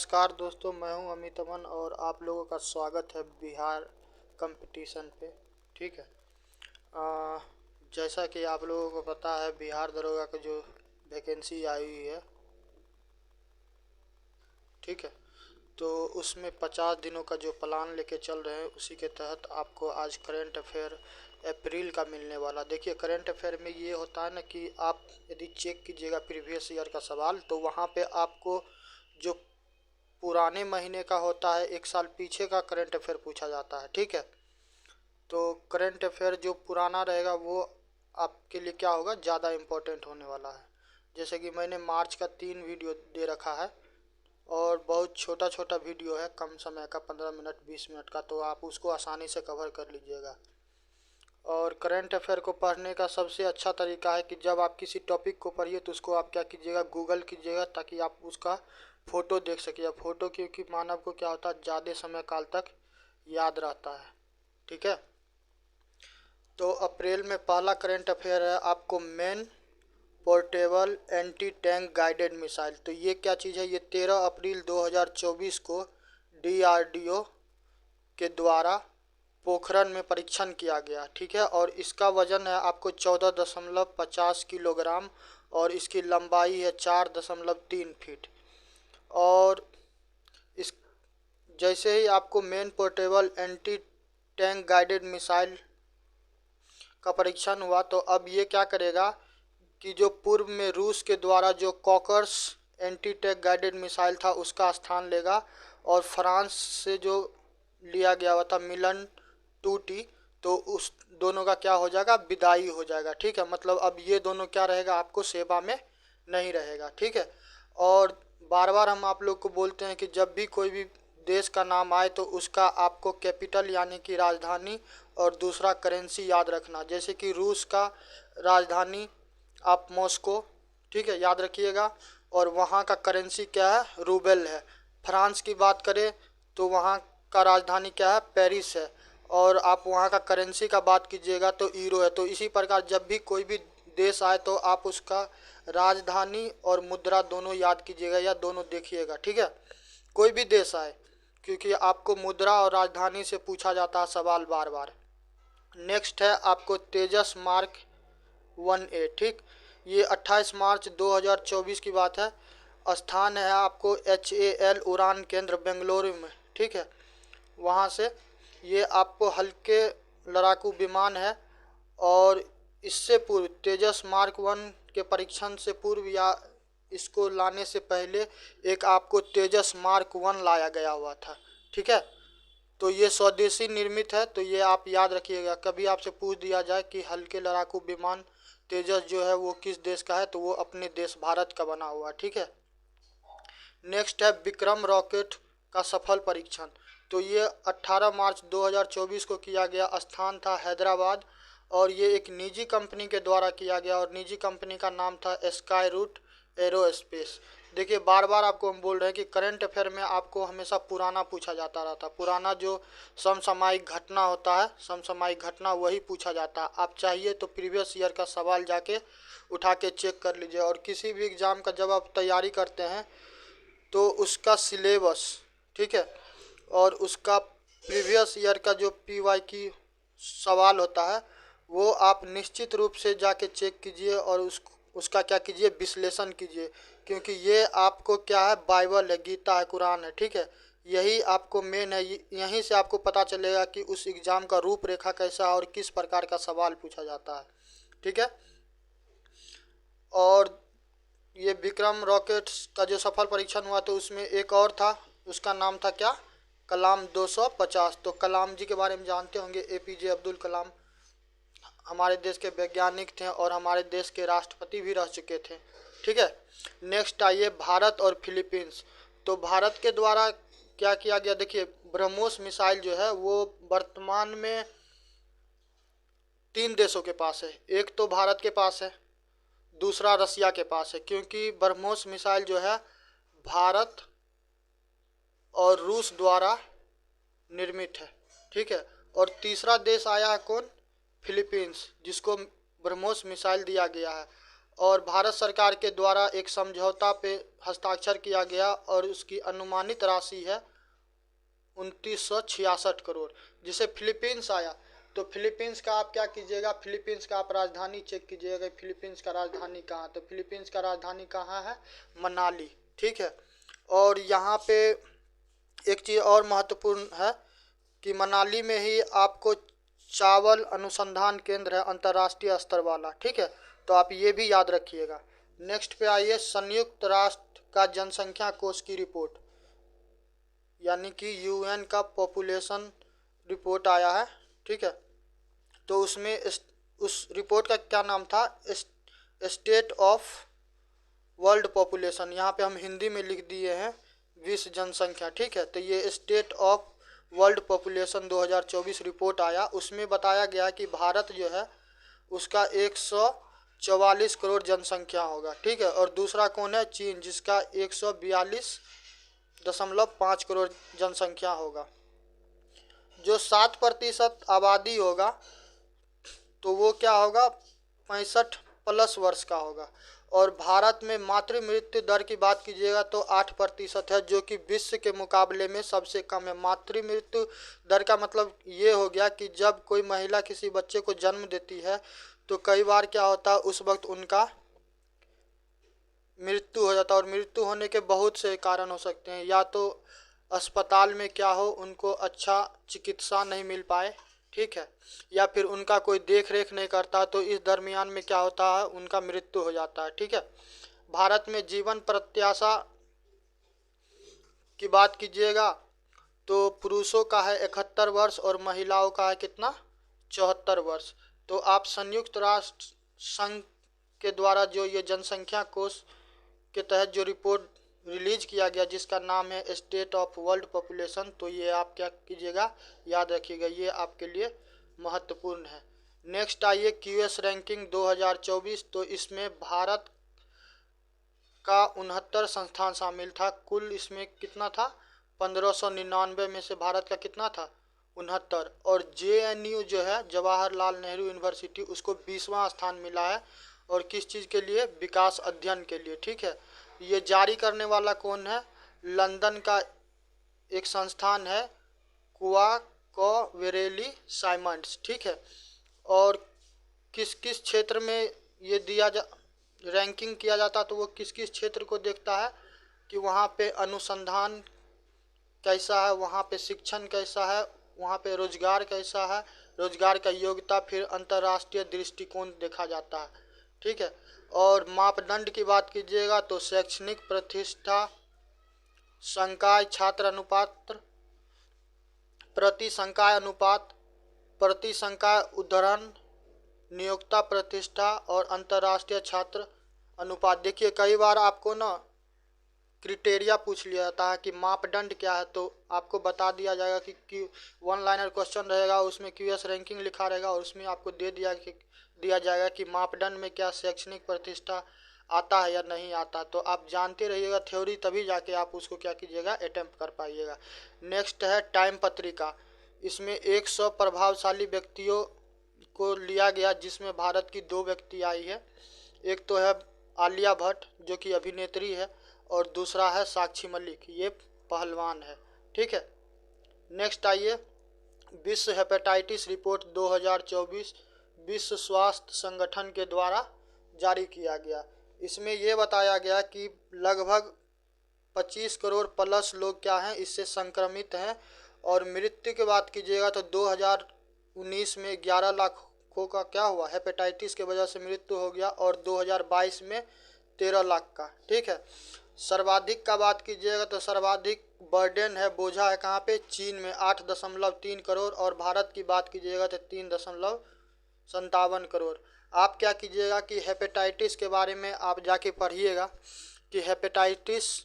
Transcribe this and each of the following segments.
नमस्कार दोस्तों, मैं हूं अमित अमन और आप लोगों का स्वागत है बिहार कंपटीशन पे। ठीक है। अ, जैसा कि आप लोगों को पता है, बिहार दरोगा की जो वैकेंसी आई हुई है, ठीक है, तो उसमें 50 दिनों का जो प्लान लेके चल रहे हैं, उसी के तहत आपको आज करंट अफेयर अप्रैल का मिलने वाला। देखिए, करंट अफेयर में ये होता है ना कि आप यदि चेक कीजिएगा प्रीवियस ईयर का सवाल, तो वहाँ पे आपको जो पुराने महीने का होता है, एक साल पीछे का करंट अफेयर पूछा जाता है। ठीक है। तो करंट अफेयर जो पुराना रहेगा वो आपके लिए क्या होगा, ज़्यादा इम्पोर्टेंट होने वाला है। जैसे कि मैंने मार्च का 3 वीडियो दे रखा है और बहुत छोटा छोटा वीडियो है, कम समय का, 15 मिनट 20 मिनट का, तो आप उसको आसानी से कवर कर लीजिएगा। और करंट अफेयर को पढ़ने का सबसे अच्छा तरीका है कि जब आप किसी टॉपिक को पढ़िए तो उसको आप क्या कीजिएगा, गूगल कीजिएगा, ताकि आप उसका फ़ोटो देख सकिए। फ़ोटो क्योंकि मानव को क्या होता है, ज़्यादा समय काल तक याद रहता है। ठीक है। तो अप्रैल में पहला करंट अफेयर है आपको, main portable anti tank guided missile. तो ये क्या चीज़ है, ये 13 अप्रैल 2024 को DRDO के द्वारा पोखरण में परीक्षण किया गया। ठीक है। और इसका वजन है आपको 14.50 किलोग्राम और इसकी लंबाई है 4.3 फीट। और इस जैसे ही आपको main portable anti tank guided missile का परीक्षण हुआ, तो अब ये क्या करेगा कि जो पूर्व में रूस के द्वारा जो कॉकर्स एंटी टैंक गाइडेड मिसाइल था उसका स्थान लेगा, और फ्रांस से जो लिया गया हुआ था मिलन 2T, तो उस दोनों का क्या हो जाएगा, विदाई हो जाएगा। ठीक है। मतलब अब ये दोनों क्या रहेगा, आपको सेवा में नहीं रहेगा। ठीक है। और बार बार हम आप लोग को बोलते हैं कि जब भी कोई भी देश का नाम आए तो उसका आपको कैपिटल यानी कि राजधानी और दूसरा करेंसी याद रखना। जैसे कि रूस का राजधानी आप मॉस्को, ठीक है, याद रखिएगा, और वहाँ का करेंसी क्या है, रूबल है। फ्रांस की बात करें तो वहाँ का राजधानी क्या है, पेरिस है, और आप वहाँ का करेंसी का बात कीजिएगा तो यूरो है। तो इसी प्रकार जब भी कोई भी देश आए तो आप उसका राजधानी और मुद्रा दोनों याद कीजिएगा या दोनों देखिएगा। ठीक है। कोई भी देश आए, क्योंकि आपको मुद्रा और राजधानी से पूछा जाता है सवाल बार बार। नेक्स्ट है आपको तेजस मार्क 1A। ठीक, ये 28 मार्च 2024 की बात है। स्थान है आपको HAL उड़ान केंद्र बेंगलुरु में। ठीक है। वहाँ से ये आपको हल्के लड़ाकू विमान है, और इससे पूर्व तेजस मार्क 1 के परीक्षण से पूर्व या इसको लाने से पहले एक आपको तेजस मार्क 1 लाया गया हुआ था। ठीक है। तो ये स्वदेशी निर्मित है, तो ये आप याद रखिएगा। कभी आपसे पूछ दिया जाए कि हल्के लड़ाकू विमान तेजस जो है वो किस देश का है, तो वो अपने देश भारत का बना हुआ। ठीक है। नेक्स्ट है विक्रम रॉकेट का सफल परीक्षण। तो ये 18 मार्च 2024 को किया गया। स्थान था हैदराबाद, और ये एक निजी कंपनी के द्वारा किया गया, और निजी कंपनी का नाम था स्काई रूट एरोस्पेस। देखिए, बार बार आपको हम बोल रहे हैं कि करंट अफेयर में आपको हमेशा पुराना पूछा जाता रहता। पुराना जो समसामयिक घटना होता है, समसामयिक घटना वही पूछा जाता है। आप चाहिए तो प्रीवियस ईयर का सवाल जाके उठा के चेक कर लीजिए। और किसी भी एग्ज़ाम का जब आप तैयारी करते हैं तो उसका सिलेबस, ठीक है, और उसका प्रीवियस ईयर का जो PY की सवाल होता है वो आप निश्चित रूप से जाके चेक कीजिए, और उसका क्या कीजिए, विश्लेषण कीजिए। क्योंकि ये आपको क्या है, बाइबल है, गीता है, कुरान है। ठीक है। यही आपको मेन है। यहीं से आपको पता चलेगा कि उस एग्ज़ाम का रूपरेखा कैसा है और किस प्रकार का सवाल पूछा जाता है। ठीक है। और ये विक्रम रॉकेट का जो सफल परीक्षण हुआ, तो उसमें एक और था, उसका नाम था क्या, कलाम 250। तो कलाम जी के बारे में जानते होंगे, APJ अब्दुल कलाम हमारे देश के वैज्ञानिक थे और हमारे देश के राष्ट्रपति भी रह चुके थे। ठीक है। नेक्स्ट आइए भारत और फिलीपींस। तो भारत के द्वारा क्या किया गया, देखिए, ब्रह्मोस मिसाइल जो है वो वर्तमान में 3 देशों के पास है। एक तो भारत के पास है, दूसरा रसिया के पास है, क्योंकि ब्रह्मोस मिसाइल जो है भारत और रूस द्वारा निर्मित है। ठीक है। और तीसरा देश आया है कौन, फिलीपींस, जिसको ब्रह्मोस मिसाइल दिया गया है। और भारत सरकार के द्वारा एक समझौता पे हस्ताक्षर किया गया और उसकी अनुमानित राशि है 2966 करोड़। जिसे फिलीपींस आया, तो फिलीपींस का आप क्या कीजिएगा, फिलीपींस का आप राजधानी चेक कीजिएगा, फिलीपींस का राजधानी कहाँ, तो फिलीपींस का राजधानी कहाँ है, मनाली। ठीक है। और यहाँ पे एक चीज़ और महत्वपूर्ण है कि मनाली में ही आपको चावल अनुसंधान केंद्र है अंतर्राष्ट्रीय स्तर वाला। ठीक है, तो आप ये भी याद रखिएगा। नेक्स्ट पे आइए, संयुक्त राष्ट्र का जनसंख्या कोष की रिपोर्ट, यानी कि यूएन का पॉपुलेशन रिपोर्ट आया है। ठीक है, तो उसमें उस रिपोर्ट का क्या नाम था, स्टेट ऑफ वर्ल्ड पॉपुलेशन। यहाँ पे हम हिंदी में लिख दिए हैं विश्व जनसंख्या। ठीक है, तो ये state of world population 2024 report आया। उसमें बताया गया कि भारत जो है उसका 144 करोड़ जनसंख्या होगा। ठीक है, और दूसरा कौन है, चीन, जिसका 142.5 करोड़ जनसंख्या होगा। जो 7% आबादी होगा तो वो क्या होगा, 65+ वर्ष का होगा। और भारत में मातृ मृत्यु दर की बात कीजिएगा तो 8% है, जो कि विश्व के मुकाबले में सबसे कम है। मातृ मृत्यु दर का मतलब ये हो गया कि जब कोई महिला किसी बच्चे को जन्म देती है तो कई बार क्या होता है, उस वक्त उनका मृत्यु हो जाता है। और मृत्यु होने के बहुत से कारण हो सकते हैं, या तो अस्पताल में क्या हो, उनको अच्छा चिकित्सा नहीं मिल पाए। ठीक है, या फिर उनका कोई देख रेख नहीं करता, तो इस दरमियान में क्या होता है, उनका मृत्यु हो जाता है। ठीक है, भारत में जीवन प्रत्याशा की बात कीजिएगा तो पुरुषों का है 71 वर्ष और महिलाओं का है कितना, 74 वर्ष। तो आप संयुक्त राष्ट्र संघ के द्वारा जो ये जनसंख्या कोष के तहत जो रिपोर्ट रिलीज किया गया जिसका नाम है स्टेट ऑफ वर्ल्ड पॉपुलेशन, तो ये आप क्या कीजिएगा, याद रखिएगा, ये आपके लिए महत्वपूर्ण है। नेक्स्ट आइए, क्यूएस रैंकिंग 2024। तो इसमें भारत का 69 संस्थान शामिल था। कुल इसमें कितना था, 1599 में से भारत का कितना था, 69। और जेएनयू जो है जवाहरलाल नेहरू यूनिवर्सिटी, उसको 20वां स्थान मिला है। और किस चीज़ के लिए, विकास अध्ययन के लिए। ठीक है, ये जारी करने वाला कौन है, लंदन का एक संस्थान है क्वाकवेरेली साइमंड्स। ठीक है, और किस किस क्षेत्र में ये रैंकिंग किया जाता, तो वो किस किस क्षेत्र को देखता है कि वहाँ पे अनुसंधान कैसा है, वहाँ पे शिक्षण कैसा है, वहाँ पे रोजगार कैसा है, रोजगार का योग्यता, फिर अंतर्राष्ट्रीय दृष्टिकोण देखा जाता है। ठीक है, और मापदंड की बात कीजिएगा तो शैक्षणिक प्रतिष्ठा, संकाय छात्र अनुपात, प्रति संकाय अनुपात, प्रति संकाय उद्धरण, नियोक्ता प्रतिष्ठा और अंतर्राष्ट्रीय छात्र अनुपात। देखिए कई बार आपको ना क्रिटेरिया पूछ लिया जाता है कि मापदंड क्या है, तो आपको बता दिया जाएगा कि 1 लाइनर क्वेश्चन रहेगा, उसमें क्यूएस रैंकिंग लिखा रहेगा और उसमें आपको दिया जाएगा कि मापदंड में क्या शैक्षणिक प्रतिष्ठा आता है या नहीं आता। तो आप जानते रहिएगा थ्योरी, तभी जाके आप उसको क्या कीजिएगा, अटेम्प्ट कर पाइएगा। नेक्स्ट है टाइम पत्रिका। इसमें 100 प्रभावशाली व्यक्तियों को लिया गया, जिसमें भारत की 2 व्यक्ति आई है। एक तो है आलिया भट्ट जो कि अभिनेत्री है, और दूसरा है साक्षी मलिक, ये पहलवान है। ठीक है, नेक्स्ट आइए, विश्व हेपेटाइटिस रिपोर्ट 2024 विश्व स्वास्थ्य संगठन के द्वारा जारी किया गया। इसमें ये बताया गया कि लगभग 25 करोड़ प्लस लोग क्या हैं, इससे संक्रमित हैं। और मृत्यु की बात कीजिएगा तो 2019 में 11 लाखों का क्या हुआ, हेपेटाइटिस के वजह से मृत्यु हो गया, और 2022 में 13 लाख का। ठीक है, सर्वाधिक का बात कीजिएगा तो सर्वाधिक बर्डन है, बोझा है कहाँ पे, चीन में 8.3 करोड़, और भारत की बात कीजिएगा तो 3.57 करोड़। आप क्या कीजिएगा कि हेपेटाइटिस के बारे में आप जाके पढ़िएगा कि हेपेटाइटिस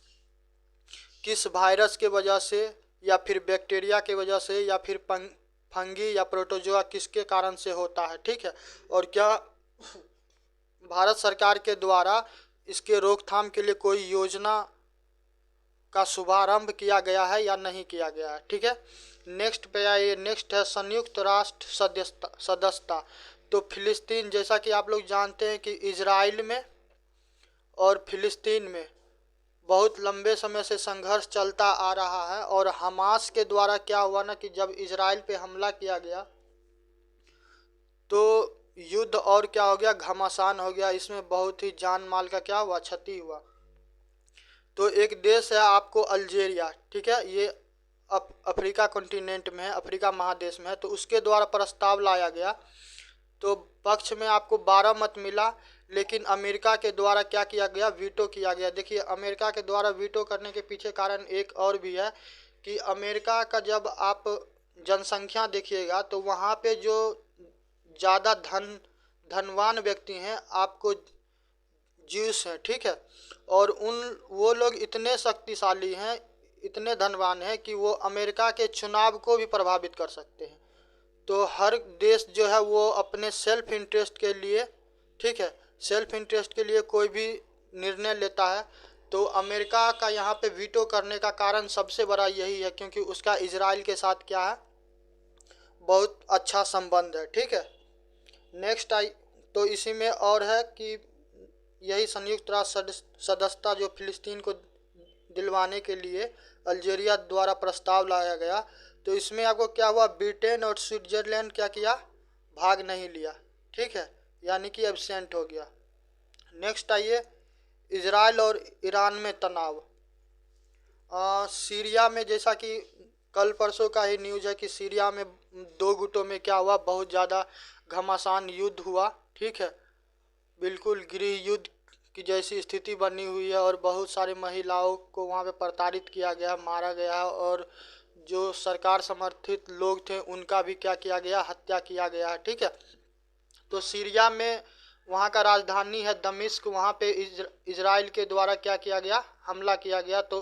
किस वायरस के वजह से, या फिर बैक्टीरिया के वजह से, या फिर फंगी या प्रोटोजोआ, किसके कारण से होता है। ठीक है, और क्या भारत सरकार के द्वारा इसके रोकथाम के लिए कोई योजना का शुभारंभ किया गया है या नहीं किया गया है। ठीक है, नेक्स्ट पे आइए, नेक्स्ट है संयुक्त राष्ट्र सदस्यता। तो फिलिस्तीन, जैसा कि आप लोग जानते हैं कि इजराइल में और फिलिस्तीन में बहुत लंबे समय से संघर्ष चलता आ रहा है। और हमास के द्वारा क्या हुआ ना कि जब इजराइल पे हमला किया गया तो युद्ध और क्या हो गया, घमासान हो गया। इसमें बहुत ही जान माल का क्या हुआ, क्षति हुआ। तो एक देश है आपको अल्जीरिया, ठीक है, ये अफ्रीका कॉन्टिनेंट में है, अफ्रीका महादेश में है। तो उसके द्वारा प्रस्ताव लाया गया तो पक्ष में आपको 12 मत मिला, लेकिन अमेरिका के द्वारा क्या किया गया, वीटो किया गया। देखिए अमेरिका के द्वारा वीटो करने के पीछे कारण एक और भी है कि अमेरिका का जब आप जनसंख्या देखिएगा तो वहाँ पे जो ज़्यादा धनवान व्यक्ति हैं आपको ज्यूस हैं, ठीक है। और वो लोग इतने शक्तिशाली हैं, इतने धनवान हैं कि वो अमेरिका के चुनाव को भी प्रभावित कर सकते हैं। तो हर देश जो है वो अपने सेल्फ इंटरेस्ट के लिए, ठीक है, सेल्फ इंटरेस्ट के लिए कोई भी निर्णय लेता है। तो अमेरिका का यहाँ पे वीटो करने का कारण सबसे बड़ा यही है क्योंकि उसका इजराइल के साथ क्या है, बहुत अच्छा संबंध है, ठीक है। नेक्स्ट आई तो इसी में और है कि यही संयुक्त राष्ट्र सदस्यता जो फिलिस्तीन को दिलवाने के लिए अल्जीरिया द्वारा प्रस्ताव लाया गया। तो इसमें आपको क्या हुआ, ब्रिटेन और स्विट्जरलैंड क्या किया, भाग नहीं लिया, ठीक है, यानी कि एब्सेंट हो गया। नेक्स्ट आइए, इजराइल और ईरान में तनाव। सीरिया में जैसा कि कल परसों का ही न्यूज़ है कि सीरिया में दो गुटों में क्या हुआ, बहुत ज़्यादा घमासान युद्ध हुआ, ठीक है, बिल्कुल गृह युद्ध की जैसी स्थिति बनी हुई है। और बहुत सारी महिलाओं को वहाँ पे प्रताड़ित किया गया, मारा गया। और जो सरकार समर्थित लोग थे उनका भी क्या किया गया, हत्या किया गया है, ठीक है। तो सीरिया में वहाँ का राजधानी है दमिश्क, वहाँ पे इजराइल के द्वारा क्या किया गया, हमला किया गया। तो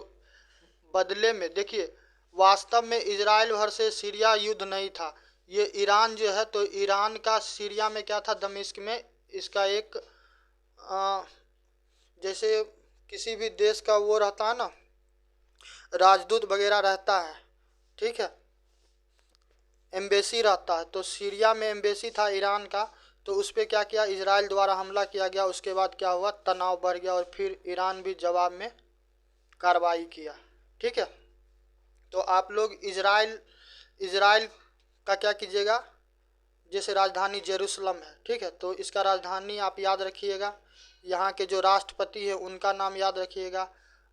बदले में देखिए वास्तव में इजराइल भर से सीरिया युद्ध नहीं था, ये ईरान जो है, तो ईरान का सीरिया में क्या था, दमिश्क में इसका एक जैसे किसी भी देश का वो रहता है ना, राजदूत वगैरह रहता है, ठीक है, एम्बेसी रहता है। तो सीरिया में एम्बेसी था ईरान का, तो उस पर क्या किया, इजराइल द्वारा हमला किया गया। उसके बाद क्या हुआ, तनाव बढ़ गया और फिर ईरान भी जवाब में कार्रवाई किया, ठीक है। तो आप लोग इजराइल का क्या कीजिएगा, जैसे राजधानी जेरूसलम है, ठीक है, तो इसका राजधानी आप याद रखिएगा, यहाँ के जो राष्ट्रपति है उनका नाम याद रखिएगा।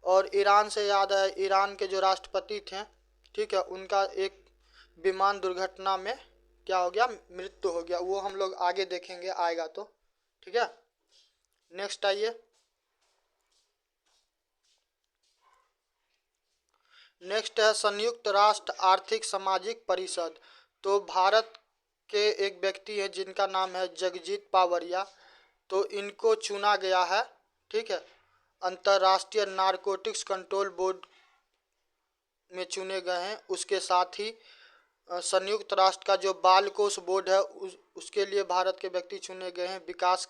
और ईरान से याद है, ईरान के जो राष्ट्रपति थे, ठीक है, उनका एक विमान दुर्घटना में क्या हो गया, मृत्यु हो गया। वो हम लोग आगे देखेंगे, आएगा तो, ठीक है। नेक्स्ट आइए, नेक्स्ट है संयुक्त राष्ट्र आर्थिक सामाजिक परिषद। तो भारत के एक व्यक्ति है जिनका नाम है जगजीत पावरिया, तो इनको चुना गया है, ठीक है, अंतर्राष्ट्रीय नारकोटिक्स कंट्रोल बोर्ड में चुने गए हैं। उसके साथ ही संयुक्त राष्ट्र का जो बाल कोष बोर्ड है उसके लिए भारत के व्यक्ति चुने गए हैं। विकास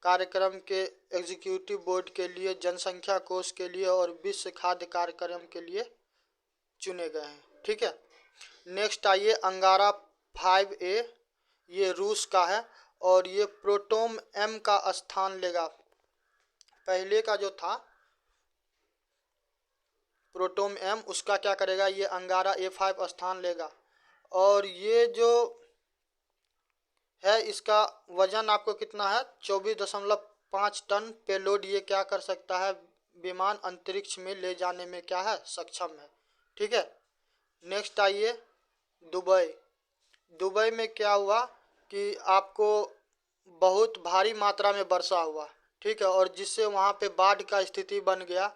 कार्यक्रम के एग्जीक्यूटिव बोर्ड के लिए, जनसंख्या कोष के लिए और विश्व खाद्य कार्यक्रम के लिए चुने गए हैं, ठीक है। नेक्स्ट आइए, अंगारा 5A, ये रूस का है और ये प्रोटोम M का स्थान लेगा। पहले का जो था प्रोटोम M, उसका क्या करेगा, ये अंगारा A5 स्थान लेगा। और ये जो है इसका वजन आपको कितना है, 24.5 टन पेलोड ये क्या कर सकता है, विमान अंतरिक्ष में ले जाने में क्या है, सक्षम है, ठीक है। नेक्स्ट आइए, दुबई में क्या हुआ कि आपको बहुत भारी मात्रा में वर्षा हुआ, ठीक है, और जिससे वहाँ पे बाढ़ का स्थिति बन गया।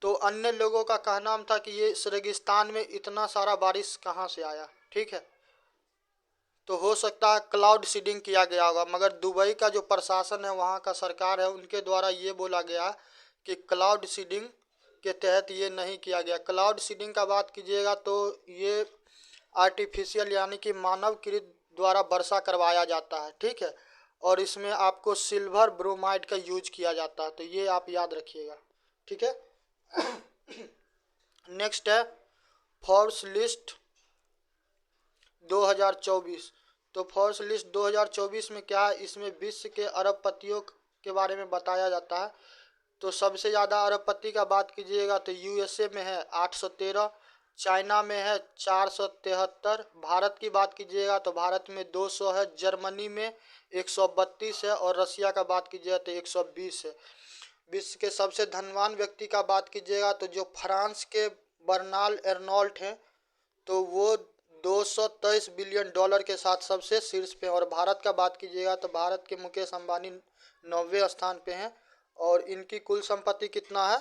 तो अन्य लोगों का कहना था कि ये इस रेगिस्तान में इतना सारा बारिश कहाँ से आया, ठीक है। तो हो सकता है क्लाउड सीडिंग किया गया होगा, मगर दुबई का जो प्रशासन है, वहाँ का सरकार है, उनके द्वारा ये बोला गया कि क्लाउड सीडिंग के तहत ये नहीं किया गया। क्लाउड सीडिंग का बात कीजिएगा तो ये आर्टिफिशियल यानी कि मानवकृत द्वारा वर्षा करवाया जाता है, ठीक है, और इसमें आपको सिल्वर ब्रोमाइड का यूज किया जाता है, तो ये आप याद रखिएगा, ठीक है। नेक्स्ट है फोर्ब्स लिस्ट 2024। तो फोर्ब्स लिस्ट 2024 में क्या है, इसमें विश्व के अरबपतियों के बारे में बताया जाता है। तो सबसे ज़्यादा अरबपति का बात कीजिएगा तो यूएसए में है 813, चाइना में है 473, भारत की बात कीजिएगा तो भारत में 200 है, जर्मनी में 132 है और रसिया का बात कीजिएगा तो 120 है। विश्व के सबसे धनवान व्यक्ति का बात कीजिएगा तो जो फ्रांस के बर्नाल एर्नॉल्ट हैं तो वो 223 बिलियन डॉलर के साथ सबसे शीर्ष पे हैं। और भारत का बात कीजिएगा तो भारत के मुकेश अंबानी 90वें स्थान पे हैं और इनकी कुल संपत्ति कितना है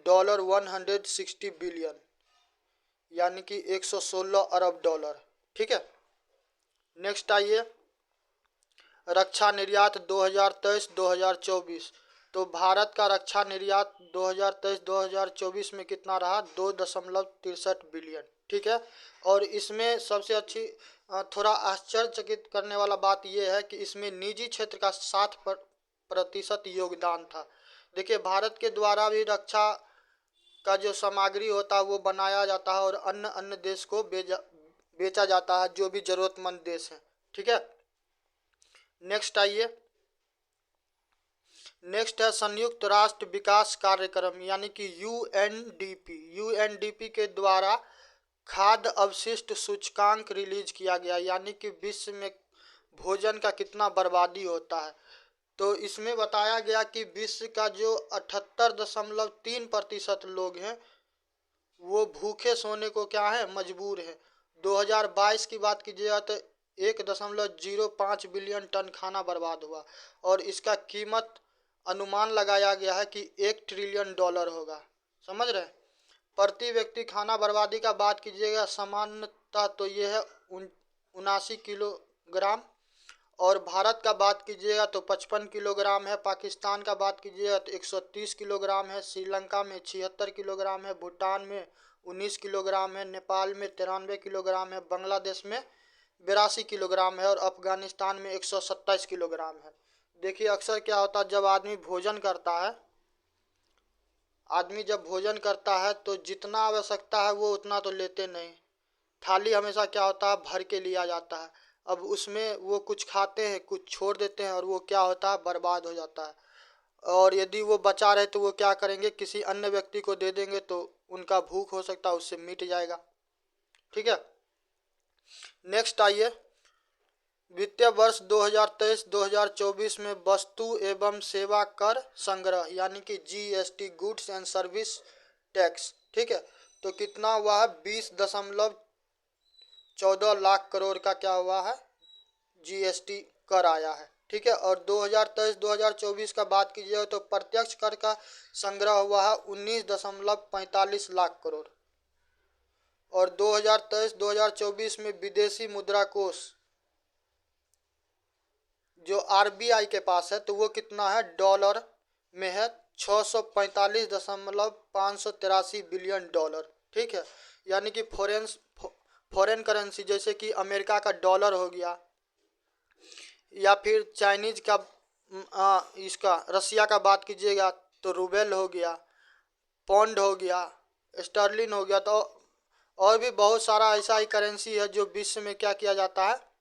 डॉलर 160 बिलियन, यानी कि 116 अरब डॉलर। ठीक है, नेक्स्ट आइए रक्षा निर्यात 2023-2024। तो भारत का रक्षा निर्यात 2023-2024 में कितना रहा 2.63 बिलियन। ठीक है, और इसमें सबसे अच्छी थोड़ा आश्चर्यचकित करने वाला बात यह है कि इसमें निजी क्षेत्र का 60% योगदान था। देखिए भारत के द्वारा भी रक्षा का जो सामग्री होता है वो बनाया जाता है और अन्य अन्य देश को बेचा जाता है जो भी जरूरतमंद देश हैं। ठीक है, नेक्स्ट आइए, नेक्स्ट है संयुक्त राष्ट्र विकास कार्यक्रम यानी कि यूएनडीपी। यूएनडीपी के द्वारा खाद्य अवशिष्ट सूचकांक रिलीज किया गया, यानी कि विश्व में भोजन का कितना बर्बादी होता है। तो इसमें बताया गया कि विश्व का जो 78.3% लोग हैं वो भूखे सोने को क्या है मजबूर हैं। 2022 की बात कीजिएगा तो 1.05 बिलियन टन खाना बर्बाद हुआ और इसका कीमत अनुमान लगाया गया है कि 1 ट्रिलियन डॉलर होगा। समझ रहे हैं, प्रति व्यक्ति खाना बर्बादी का बात कीजिएगा सामान्यतः तो ये है 79 किलोग्राम और भारत का बात कीजिएगा तो 55 किलोग्राम है, पाकिस्तान का बात कीजिएगा तो 130 किलोग्राम है, श्रीलंका में 76 किलोग्राम है, भूटान में 19 किलोग्राम है, नेपाल में 93 किलोग्राम है, बांग्लादेश में 82 किलोग्राम है और अफगानिस्तान में 127 किलोग्राम है। देखिए अक्सर क्या होता है जब आदमी भोजन करता है, आदमी जब भोजन करता है तो जितना आवश्यकता है वो उतना तो लेते नहीं, थाली हमेशा क्या होता है भर के लिया जाता है। अब उसमें वो कुछ खाते हैं कुछ छोड़ देते हैं और वो क्या होता है बर्बाद हो जाता है। और यदि वो बचा रहे तो वो क्या करेंगे किसी अन्य व्यक्ति को दे देंगे तो उनका भूख हो सकता है उससे मिट जाएगा। ठीक है, नेक्स्ट आइए, वित्तीय वर्ष 2023-2024 में वस्तु एवं सेवा कर संग्रह यानी कि GST goods and service tax. ठीक है, तो कितना हुआ है 20.14 लाख करोड़ का क्या हुआ है जीएसटी कर आया है। ठीक है, और 2023-2024 का बात कीजिए तो प्रत्यक्ष कर का संग्रह हुआ है 19.45 लाख करोड़ और 2023-2024 में विदेशी मुद्रा कोष जो आरबीआई के पास है तो वो कितना है डॉलर में है 645.583 बिलियन डॉलर। ठीक है, यानी कि फॉरेन करेंसी जैसे कि अमेरिका का डॉलर हो गया या फिर चाइनीज का इसका रसिया का बात कीजिएगा तो रूबेल हो गया, पौंड हो गया, स्टर्लिन हो गया, तो और भी बहुत सारा ऐसा ही करेंसी है जो विश्व में क्या किया जाता है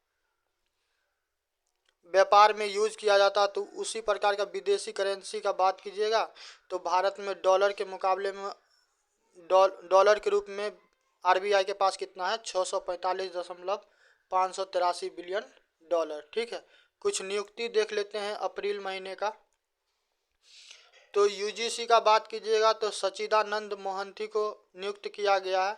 व्यापार में यूज किया जाता है। तो उसी प्रकार का विदेशी करेंसी का बात कीजिएगा तो भारत में डॉलर के मुकाबले में डॉलर के रूप में आरबीआई के पास कितना है 645.583 बिलियन डॉलर। ठीक है, कुछ नियुक्ति देख लेते हैं अप्रैल महीने का। तो यूजीसी का बात कीजिएगा तो सच्चिदानंद मोहंती को नियुक्त किया गया है।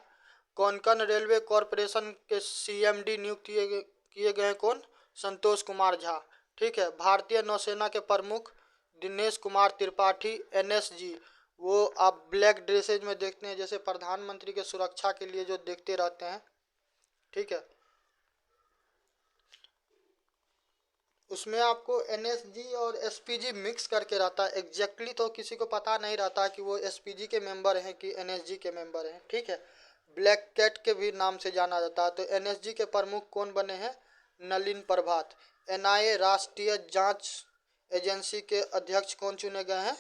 कोंकण रेलवे कॉरपोरेशन के सीएमडी नियुक्त किए गए कौन संतोष कुमार झा। ठीक है, भारतीय नौसेना के प्रमुख दिनेश कुमार त्रिपाठी एनएसजी, वो आप ब्लैक ड्रेसेज में देखते हैं जैसे प्रधानमंत्री के सुरक्षा के लिए जो देखते रहते हैं। ठीक है, उसमें आपको एनएसजी और एसपीजी मिक्स करके रहता है, एग्जैक्टली तो किसी को पता नहीं रहता कि वो एसपीजी के मेंबर हैं कि एनएसजी के मेंबर हैं। ठीक है, ब्लैक कैट के भी नाम से जाना जाता है। तो एनएसजी के प्रमुख कौन बने हैं नलिन प्रभात। एनआईए राष्ट्रीय जांच एजेंसी के अध्यक्ष कौन चुने गए हैं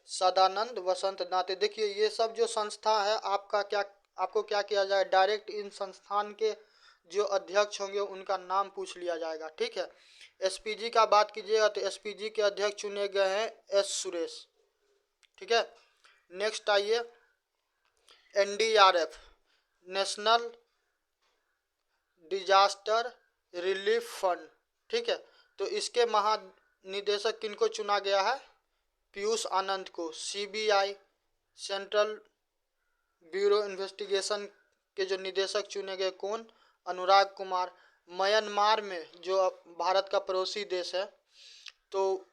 सदानंद वसंत नाते। देखिए ये सब जो संस्था है आपको क्या किया जाए डायरेक्ट इन संस्थान के जो अध्यक्ष होंगे उनका नाम पूछ लिया जाएगा। ठीक है, एसपीजी का बात कीजिएगा तो एसपीजी के अध्यक्ष चुने गए हैं एस सुरेश। ठीक है, नेक्स्ट आइए NDRF, national disaster relief fund. ठीक है, तो इसके महानिदेशक किनको चुना गया है? पीयूष आनंद को। सीबीआई, सेंट्रल ब्यूरो इन्वेस्टिगेशन के जो निदेशक चुने गए कौन? अनुराग कुमार। म्यांमार में, जो भारत का पड़ोसी देश है, तो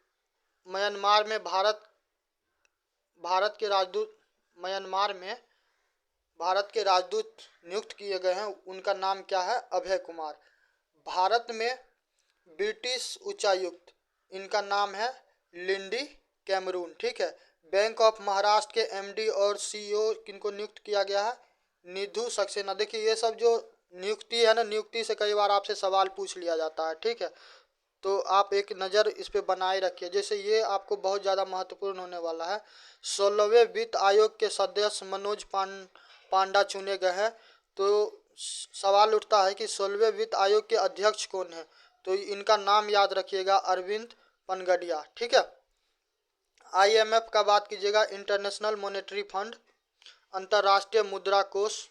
म्यांमार में भारत के राजदूत म्यांमार में भारत के राजदूत नियुक्त किए गए हैं, उनका नाम क्या है? अभय कुमार। भारत में ब्रिटिश उच्चायुक्त, इनका नाम है लिंडी कैमरून। ठीक है, बैंक ऑफ महाराष्ट्र के एमडी और सीईओ किनको नियुक्त किया गया है? निधु सक्सेना। देखिए ये सब जो नियुक्ति है ना, नियुक्ति से कई बार आपसे सवाल पूछ लिया जाता है। ठीक है, तो आप एक नज़र इस पे बनाए रखिए, जैसे ये आपको बहुत ज़्यादा महत्वपूर्ण होने वाला है। 16वें वित्त आयोग के सदस्य मनोज पांडा चुने गए हैं। तो सवाल उठता है कि 16वें वित्त आयोग के अध्यक्ष कौन है? तो इनका नाम याद रखिएगा, अरविंद पनगडिया। ठीक है, आईएमएफ का बात कीजिएगा, इंटरनेशनल मॉनेटरी फंड, अंतर्राष्ट्रीय मुद्रा कोष,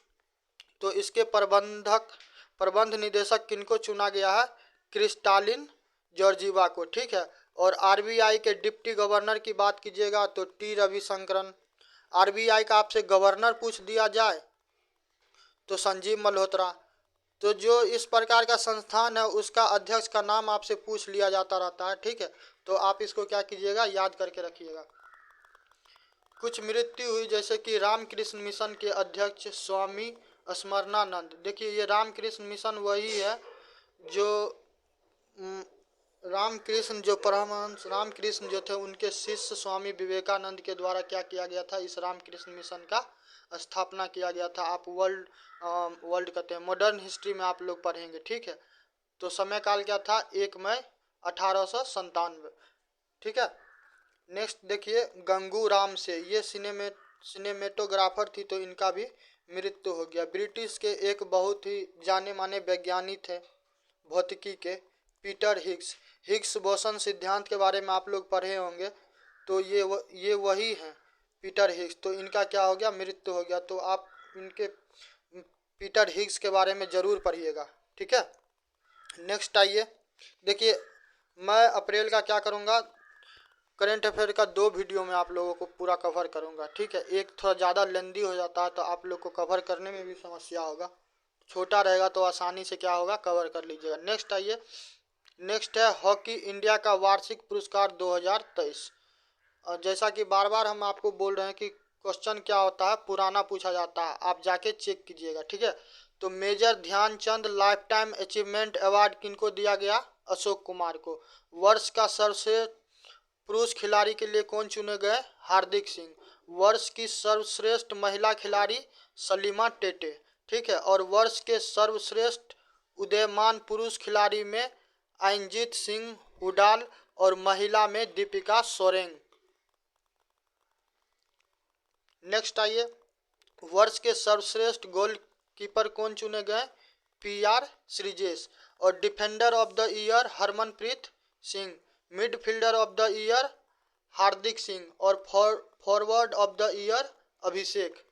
तो इसके प्रबंध निदेशक किनको चुना गया है? क्रिस्टालिन जॉर्जीवा को। ठीक है, और आरबीआई के डिप्टी गवर्नर की बात कीजिएगा तो टी रविशंकरन। आरबीआई का आपसे गवर्नर पूछ दिया जाए तो संजीव मल्होत्रा। तो जो इस प्रकार का संस्थान है उसका अध्यक्ष का नाम आपसे पूछ लिया जाता रहता है। ठीक है, तो आप इसको क्या कीजिएगा, याद करके रखिएगा। कुछ मृत्यु हुई, जैसे कि रामकृष्ण मिशन के अध्यक्ष स्वामी स्मरणानंद। देखिए ये रामकृष्ण मिशन वही है जो रामकृष्ण जो परमहंस रामकृष्ण जो थे उनके शिष्य स्वामी विवेकानंद के द्वारा क्या किया गया था, इस रामकृष्ण मिशन का स्थापना किया गया था। आप वर्ल्ड कहते हैं, मॉडर्न हिस्ट्री में आप लोग पढ़ेंगे। ठीक है, तो समय काल क्या था? 1 मई 1897। ठीक है, नेक्स्ट देखिए गंगू राम से, ये सिनेमेटोग्राफर थी, तो इनका भी मृत्यु हो गया। ब्रिटिश के एक बहुत ही जाने माने वैज्ञानिक थे भौतिकी के, पीटर हिग्स बोसन सिद्धांत के बारे में आप लोग पढ़े होंगे, तो ये वही हैं पीटर हिग्स। तो इनका क्या हो गया? मृत्यु हो गया। तो आप इनके पीटर हिग्स के बारे में ज़रूर पढ़िएगा। ठीक है, नेक्स्ट आइए, देखिए मैं अप्रैल का क्या करूँगा, करंट अफेयर का 2 वीडियो में आप लोगों को पूरा कवर करूँगा। ठीक है, एक थोड़ा ज़्यादा लेंदी हो जाता है तो आप लोग को कवर करने में भी समस्या होगा, छोटा रहेगा तो आसानी से क्या होगा, कवर कर लीजिएगा। नेक्स्ट आइए, नेक्स्ट है हॉकी इंडिया का वार्षिक पुरस्कार 2023। और जैसा कि बार बार हम आपको बोल रहे हैं कि क्वेश्चन क्या होता है, पुराना पूछा जाता है, आप जाके चेक कीजिएगा। ठीक है, तो major Dhyan Chand lifetime achievement award किनको दिया गया? अशोक कुमार को। वर्ष का सर्वश्रेष्ठ पुरुष खिलाड़ी के लिए कौन चुने गए? हार्दिक सिंह। वर्ष की सर्वश्रेष्ठ महिला खिलाड़ी सलीमा टेटे। ठीक है, और वर्ष के सर्वश्रेष्ठ उदीयमान पुरुष खिलाड़ी में अनजीत सिंह हुडाल और महिला में दीपिका सोरेंग। नेक्स्ट आइए, वर्ष के सर्वश्रेष्ठ गोलकीपर कौन चुने गए? पीआर श्रीजेश। और defender of the year Harmanpreet Singh. Midfielder of the year Hardik Singh. और forward of the year Abhishek.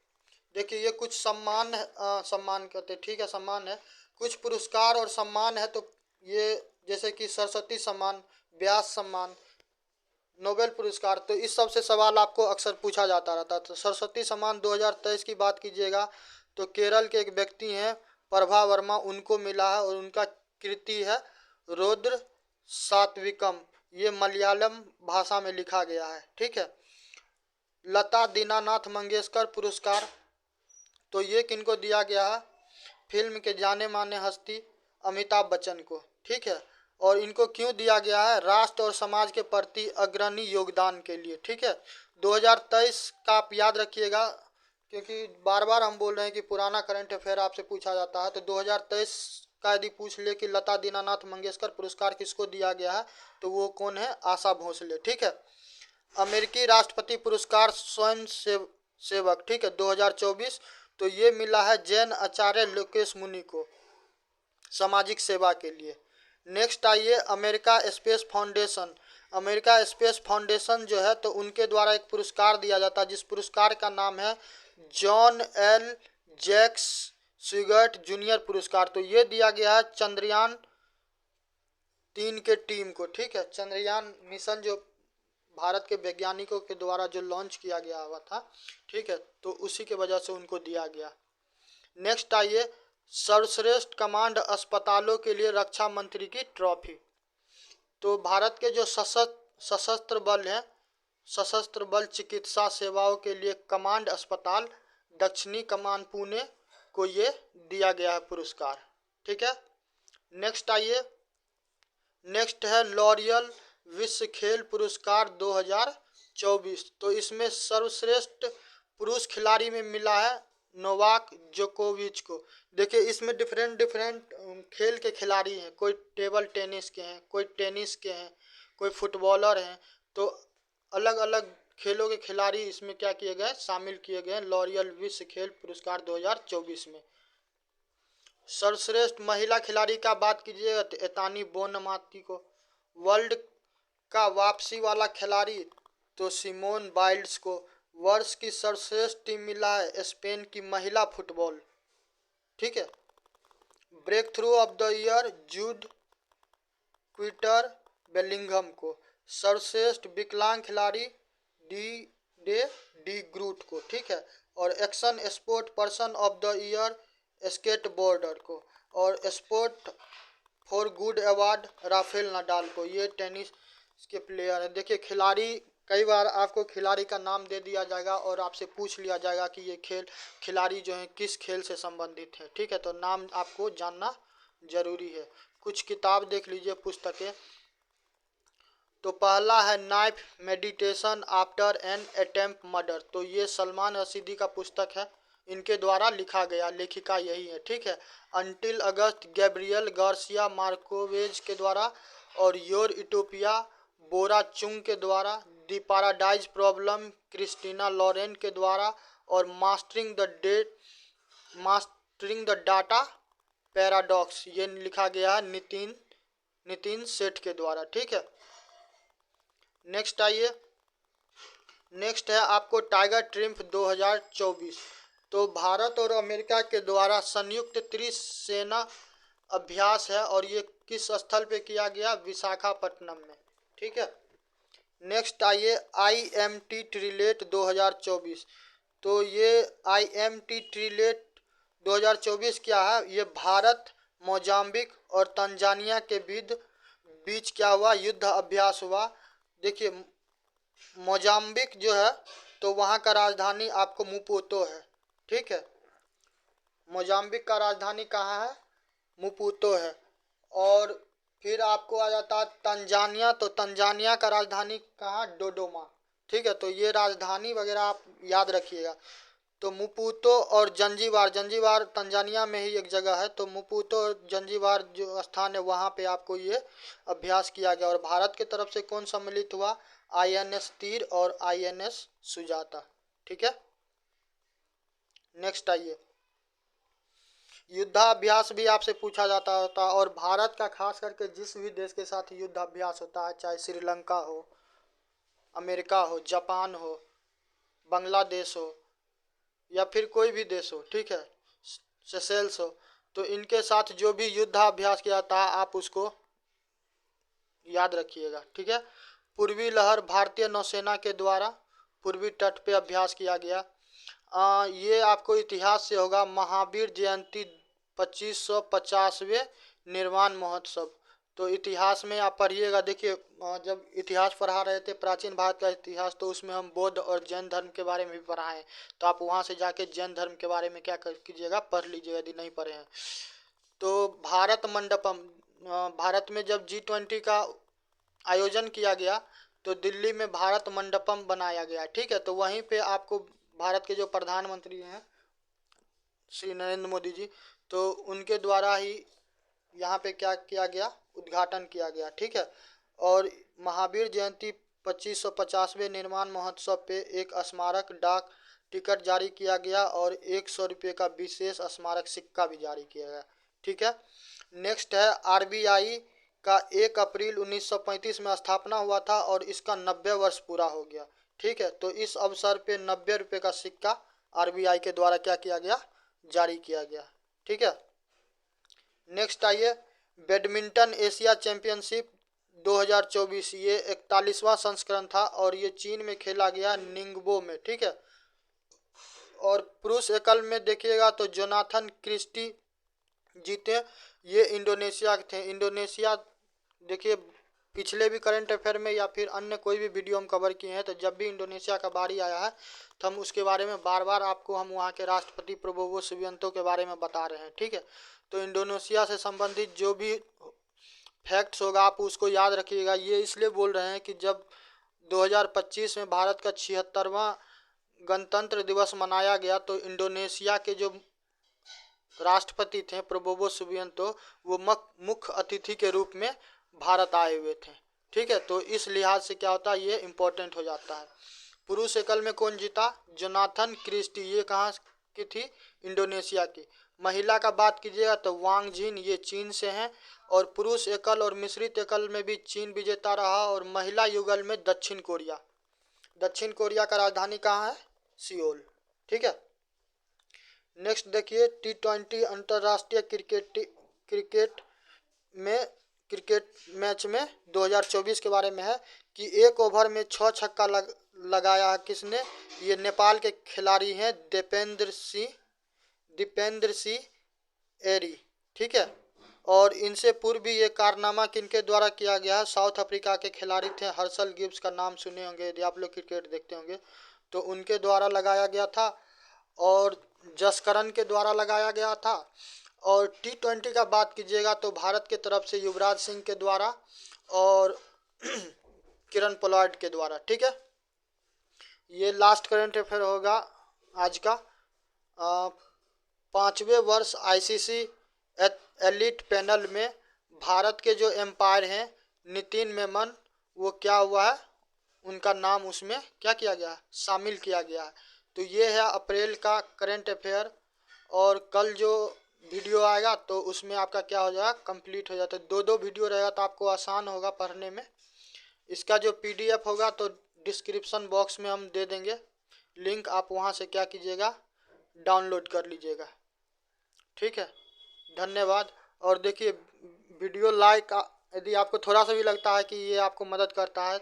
देखिए ये कुछ सम्मान कहते हैं। ठीक है, सम्मान है, कुछ पुरस्कार और सम्मान है। तो ये जैसे कि सरस्वती सम्मान, व्यास सम्मान, नोबेल पुरस्कार, तो इस सब से सवाल आपको अक्सर पूछा जाता रहता है। तो सरस्वती सम्मान 2023 की बात कीजिएगा तो केरल के एक व्यक्ति हैं प्रभा वर्मा, उनको मिला है, और उनका कृति है रुद्र सात्विकम, ये मलयालम भाषा में लिखा गया है। ठीक है, लता दीनानाथ मंगेशकर पुरस्कार, तो ये किनको दिया गया है? फिल्म के जाने माने हस्ती अमिताभ बच्चन को। ठीक है, और इनको क्यों दिया गया है? राष्ट्र और समाज के प्रति अग्रणी योगदान के लिए। ठीक है, 2023 का आप याद रखिएगा, क्योंकि बार बार हम बोल रहे हैं कि पुराना करंट अफेयर आपसे पूछा जाता है। तो 2023 का यदि पूछ ले कि लता दीनानाथ मंगेशकर पुरस्कार किसको दिया गया है, तो वो कौन है? आशा भोसले। ठीक है, अमेरिकी राष्ट्रपति पुरस्कार स्वयं सेवक, ठीक है, 2024, तो ये मिला है जैन आचार्य लोकेश मुनि को। सामाजिक सेवा के लिए। नेक्स्ट आइए America space foundation. America space foundation जो है तो उनके द्वारा एक पुरस्कार दिया जाता है जिस पुरस्कार का नाम है जॉन एल जैक्स स्विगर्ट जूनियर पुरस्कार। तो ये दिया गया है चंद्रयान 3 के टीम को, ठीक है। चंद्रयान मिशन जो भारत के वैज्ञानिकों के द्वारा जो लॉन्च किया गया हुआ था, ठीक है, तो उसी के वजह से उनको दिया गया। नेक्स्ट आइए सर्वश्रेष्ठ कमांड अस्पतालों के लिए रक्षा मंत्री की ट्रॉफी। तो भारत के जो सशस्त्र बल हैं, सशस्त्र बल चिकित्सा सेवाओं के लिए कमांड अस्पताल दक्षिणी कमान पुणे को ये दिया गया है पुरस्कार, ठीक है। नेक्स्ट आइए, नेक्स्ट है लॉरियल विश्व खेल पुरस्कार 2024। तो इसमें सर्वश्रेष्ठ पुरुष खिलाड़ी में मिला है नोवाक जोकोविच को। देखिए इसमें डिफरेंट खेल के खिलाड़ी हैं, कोई टेबल टेनिस के हैं, कोई टेनिस के हैं, कोई फुटबॉलर हैं। तो अलग अलग खेलों के खिलाड़ी इसमें क्या किए गए, शामिल किए गए लॉरियल विश्व खेल पुरस्कार 2024 में। सर्वश्रेष्ठ महिला खिलाड़ी का बात कीजिएगा तो एतानी बोनमाती को। वर्ल्ड का वापसी वाला खिलाड़ी तो सिमोन बाइल्स को। वर्ष की सर्वश्रेष्ठ टीम मिला है स्पेन की महिला फुटबॉल, ठीक है। Breakthrough of the year Jude क्विटर बेलिंगम को। सर्वश्रेष्ठ विकलांग खिलाड़ी डी ग्रूट को, ठीक है। और action sport person of the year skateboarder को। और sport for good award Rafael Nadal को। ये टेनिस के प्लेयर हैं। देखिए खिलाड़ी, कई बार आपको खिलाड़ी का नाम दे दिया जाएगा और आपसे पूछ लिया जाएगा कि ये खिलाड़ी जो है किस खेल से संबंधित है, ठीक है। तो नाम आपको जानना जरूरी है। कुछ किताब देख लीजिए, पुस्तकें। तो पहला है knife meditation after an attempt murder. तो ये सलमान रशीदी का पुस्तक है, इनके द्वारा लिखा गया, लेखिका यही है, ठीक है। अंटिल अगस्त गैब्रियल गार्सिया मार्कोवेज के द्वारा। और योर इटोपिया बोरा चुंग के द्वारा। दी पैराडाइज प्रॉब्लम क्रिस्टीना लॉरेन के द्वारा। और मास्टरिंग द डाटा पैराडॉक्स ये लिखा गया है नितिन सेठ के द्वारा, ठीक है। नेक्स्ट आइए, नेक्स्ट है आपको टाइगर ट्रिम्फ 2024। तो भारत और अमेरिका के द्वारा संयुक्त त्रिसेना अभ्यास है और ये किस स्थल पे किया गया, विशाखापट्टनम में, ठीक है। नेक्स्ट आइए IMT ट्रिलेट 2024। तो ये IMT ट्रिलेट 2024 क्या है, ये भारत मोजाम्बिक और तंजानिया के बीच क्या हुआ, युद्ध अभ्यास हुआ। देखिए मोजाम्बिक जो है तो वहाँ का राजधानी आपको मुपुतो है, ठीक है। मोजाम्बिक का राजधानी कहाँ है, मुपुतो है। और फिर आपको आ जाता है तंजानिया। तो तंजानिया का राजधानी कहाँ, डोडोमा, ठीक है। तो ये राजधानी वगैरह आप याद रखिएगा। तो मुपुतो और जंजीबार तंजानिया में ही एक जगह है। तो मुपुतो और जंजीबार जो स्थान है वहाँ पे आपको ये अभ्यास किया गया। और भारत की तरफ से कौन सम्मिलित हुआ, INS तीर और INS सुजाता, ठीक है। नेक्स्ट आइए, युद्धाभ्यास भी आपसे पूछा जाता होता। और भारत का खास करके जिस भी देश के साथ युद्धाभ्यास होता है, चाहे श्रीलंका हो, अमेरिका हो, जापान हो, बांग्लादेश हो, या फिर कोई भी देश हो, ठीक है, सेशेल्स हो, तो इनके साथ जो भी युद्धाभ्यास किया जाता है आप उसको याद रखिएगा, ठीक है। पूर्वी लहर भारतीय नौसेना के द्वारा पूर्वी तट पे अभ्यास किया गया। ये आपको इतिहास से होगा, महावीर जयंती 2550वें निर्वाण महोत्सव। तो इतिहास में आप पढ़िएगा। देखिए जब इतिहास पढ़ा रहे थे प्राचीन भारत का इतिहास, तो उसमें हम बौद्ध और जैन धर्म के बारे में भी पढ़ाएं। तो आप वहाँ से जाके जैन धर्म के बारे में क्या कीजिएगा, पढ़ लीजिएगा यदि नहीं पढ़े हैं। तो भारत मंडपम, भारत में जब G20 का आयोजन किया गया तो दिल्ली में भारत मंडपम बनाया गया, ठीक है। तो वहीं पे आपको भारत के जो प्रधानमंत्री हैं श्री नरेंद्र मोदी जी, तो उनके द्वारा ही यहाँ पे क्या किया गया, उद्घाटन किया गया, ठीक है। और महावीर जयंती 2550वें निर्माण महोत्सव पे एक स्मारक डाक टिकट जारी किया गया और 100 रुपये का विशेष स्मारक सिक्का भी जारी किया गया, ठीक है। नेक्स्ट है आरबीआई का 1 अप्रैल 1935 में स्थापना हुआ था और इसका 90 वर्ष पूरा हो गया। ठीक है, तो इस अवसर पे 90 रुपये का सिक्का आरबीआई के द्वारा क्या किया गया, जारी किया गया। ठीक है। नेक्स्ट आइए, बैडमिंटन एशिया चैंपियनशिप 2024, ये 41वां संस्करण था और ये चीन में खेला गया निंगबो में। ठीक है। और पुरुष एकल में देखिएगा तो जोनाथन क्रिस्टी जीते, ये इंडोनेशिया के थे। इंडोनेशिया देखिए पिछले भी करंट अफेयर में या फिर अन्य कोई भी वीडियो हम कवर किए हैं, तो जब भी इंडोनेशिया का बारी आया है तो हम उसके बारे में बार बार आपको हम वहाँ के राष्ट्रपति प्रबोवो सुबियांतो के बारे में बता रहे हैं। ठीक है, तो इंडोनेशिया से संबंधित जो भी फैक्ट्स होगा आप उसको याद रखिएगा। ये इसलिए बोल रहे हैं कि जब 2025 में भारत का 76वां गणतंत्र दिवस मनाया गया तो इंडोनेशिया के जो राष्ट्रपति थे प्रबोवो सुबियांतो, वो मुख्य अतिथि के रूप में भारत आए हुए थे। ठीक है, तो इस लिहाज से क्या होता है, ये इम्पोर्टेंट हो जाता है। पुरुष एकल में कौन जीता, जोनाथन क्रिस्टी, ये कहाँ की थी, इंडोनेशिया की। महिला का बात कीजिएगा तो वांग जिन, ये चीन से हैं। और पुरुष एकल और मिश्रित एकल में भी चीन विजेता रहा। और महिला युगल में दक्षिण कोरिया। दक्षिण कोरिया का राजधानी कहाँ है, सियोल। ठीक है। नेक्स्ट देखिए, T20 अंतर्राष्ट्रीय क्रिकेट मैच में 2024 के बारे में है कि 1 ओवर में 6 छक्का लगाया है किसने, ये नेपाल के खिलाड़ी हैं दीपेंद्र सिंह एरी। ठीक है। और इनसे पूर्व भी ये कारनामा किनके द्वारा किया गया है, साउथ अफ्रीका के खिलाड़ी थे हर्षल गिब्स, का नाम सुने होंगे यदि आप लोग क्रिकेट देखते होंगे, तो उनके द्वारा लगाया गया था। और जसकरण के द्वारा लगाया गया था। और T20 का बात कीजिएगा तो भारत के तरफ से युवराज सिंह के द्वारा और किरण पोलार्ड के द्वारा। ठीक है, ये लास्ट करंट अफेयर होगा आज का। 5वें वर्ष आईसीसी एलिट पैनल में भारत के जो एम्पायर हैं नितिन मेमन, वो क्या हुआ है, उनका नाम उसमें क्या किया गया, शामिल किया गया है। तो ये है अप्रैल का करंट अफेयर। और कल जो वीडियो आएगा तो उसमें आपका क्या हो जाएगा, कंप्लीट हो जाता है। 2-2 वीडियो रहेगा तो आपको आसान होगा पढ़ने में। इसका जो PDF होगा तो डिस्क्रिप्शन बॉक्स में हम दे देंगे लिंक, आप वहां से क्या कीजिएगा, डाउनलोड कर लीजिएगा। ठीक है, धन्यवाद। और देखिए वीडियो लाइक, यदि आपको थोड़ा सा भी लगता है कि ये आपको मदद करता है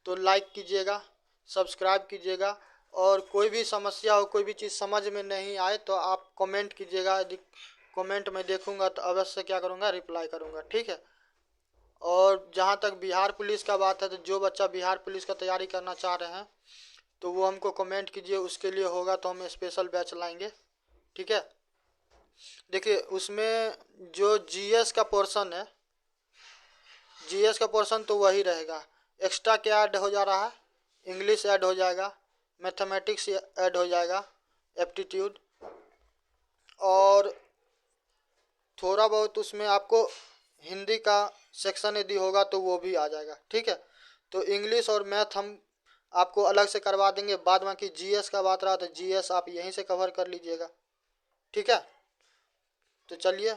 तो लाइक कीजिएगा, सब्सक्राइब कीजिएगा। और कोई भी समस्या हो, कोई भी चीज़ समझ में नहीं आए तो आप कमेंट कीजिएगा, यदि कमेंट में देखूंगा तो अवश्य क्या करूंगा, रिप्लाई करूंगा। ठीक है। और जहां तक बिहार पुलिस का बात है तो जो बच्चा बिहार पुलिस का तैयारी करना चाह रहे हैं तो वो हमको कमेंट कीजिए, उसके लिए होगा तो हम स्पेशल बैच लाएंगे। ठीक है। देखिए उसमें जो GS का पोर्शन है, GS का पोर्शन तो वही रहेगा। एक्स्ट्रा क्या ऐड हो जा रहा है, इंग्लिश ऐड हो जाएगा, मैथमेटिक्स ऐड हो जाएगा, एप्टीट्यूड, और थोड़ा बहुत उसमें आपको हिंदी का सेक्शन यदि होगा तो वो भी आ जाएगा। ठीक है, तो इंग्लिश और मैथ हम आपको अलग से करवा देंगे। बाद बाकी GS का बात रहा तो GS आप यहीं से कवर कर लीजिएगा। ठीक है, तो चलिए।